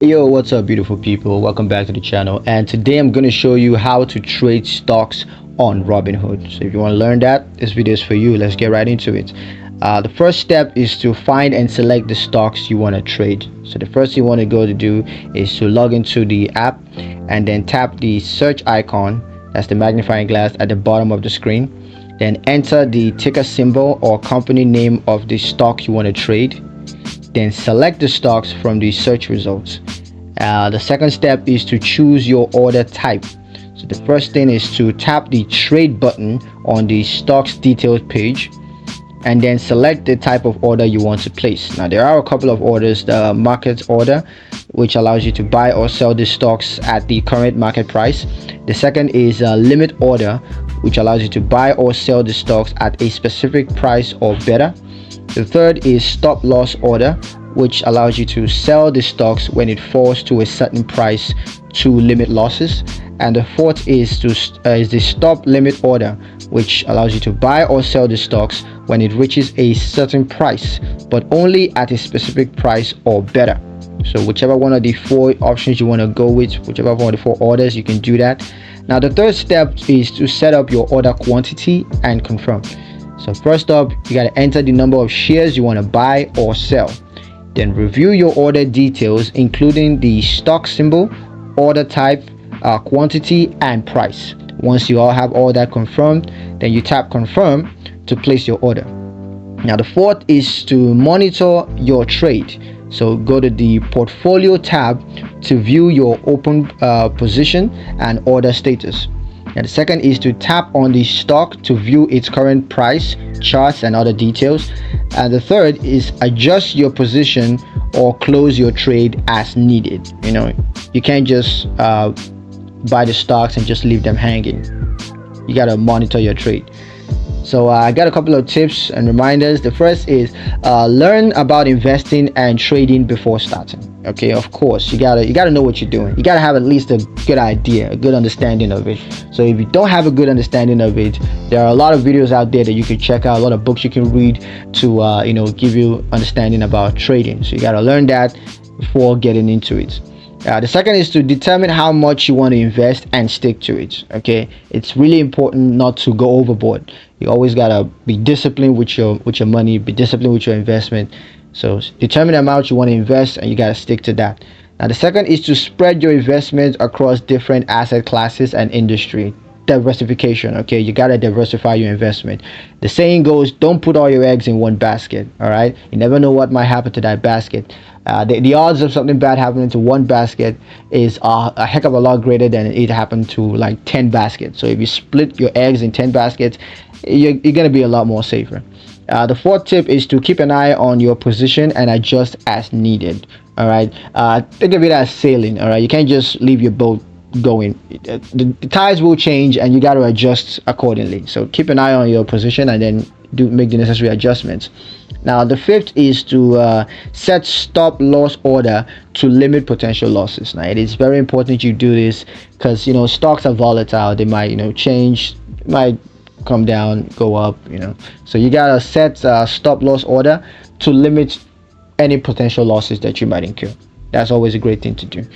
Yo, what's up beautiful people? Welcome back to the channel, and today I'm going to show you how to trade stocks on Robinhood. So if you want to learn that, this video is for you. Let's get right into it. The first step is to find and select the stocks you want to trade. So the first thing you want to go to do is to log into the app and then tap the search icon, that's the magnifying glass at the bottom of the screen. Then enter the ticker symbol or company name of the stock you want to trade. Then select the stocks from the search results. The second step is to choose your order type. So the first thing is to tap the trade button on the stocks details page and then select the type of order you want to place. Now there are a couple of orders. The market order, which allows you to buy or sell the stocks at the current market price. The second is a limit order, which allows you to buy or sell the stocks at a specific price or better. The third is stop loss order, which allows you to sell the stocks when it falls to a certain price to limit losses. And the fourth is the stop limit order, which allows you to buy or sell the stocks when it reaches a certain price, but only at a specific price or better. So whichever one of the four options you want to go with, whichever one of the four orders, you can do that. Now the third step is to set up your order quantity and confirm. So first up, you got to enter the number of shares you want to buy or sell. Then review your order details, including the stock symbol, order type, quantity, and price. Once you all have all that confirmed, then you tap confirm to place your order. Now the fourth is to monitor your trade. So go to the portfolio tab to view your open position and order status. And the second is to tap on the stock to view its current price, charts, and other details. And the third is adjust your position or close your trade as needed. You can't just buy the stocks and just leave them hanging. You got to monitor your trade. So I got a couple of tips and reminders. The first is learn about investing and trading before starting. Okay, of course, you gotta know what you're doing. You gotta have at least a good idea, a good understanding of it. So if you don't have a good understanding of it, there are a lot of videos out there that you can check out, a lot of books you can read to give you understanding about trading. So you gotta learn that before getting into it. The second is to determine how much you want to invest and stick to it. Okay, it's really important not to go overboard. You always gotta be disciplined with your money, be disciplined with your investment. So determine the amount you want to invest and you gotta stick to that. Now the second is to spread your investments across different asset classes and industry. Diversification. Okay, you gotta diversify your investment. The saying goes, don't put all your eggs in one basket. All right, you never know what might happen to that basket. The odds of something bad happening to one basket is a heck of a lot greater than it happened to like 10 baskets. So if you split your eggs in 10 baskets, you're gonna be a lot more safer. The fourth tip is to keep an eye on your position and adjust as needed. All right, think of it as sailing. All right, you can't just leave your boat going. The tides will change and you got to adjust accordingly. So keep an eye on your position and then make the necessary adjustments. Now the fifth is to set stop loss order to limit potential losses. Now it is very important you do this because stocks are volatile. They might change, might come down, go up. So you gotta set stop loss order to limit any potential losses that you might incur. That's always a great thing to do.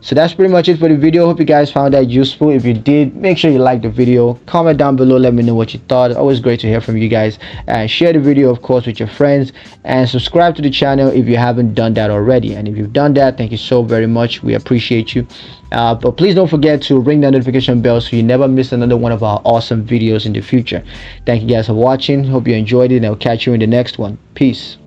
So that's pretty much it for the video. Hope you guys found that useful. If you did, make sure you like the video, comment down below, let me know what you thought. Always great to hear from you guys, and share the video of course with your friends, and subscribe to the channel if you haven't done that already. And if you've done that, thank you so very much. We appreciate you. But please don't forget to ring the notification bell so you never miss another one of our awesome videos in the future. Thank you guys for watching. Hope you enjoyed it, and I'll catch you in the next one. Peace.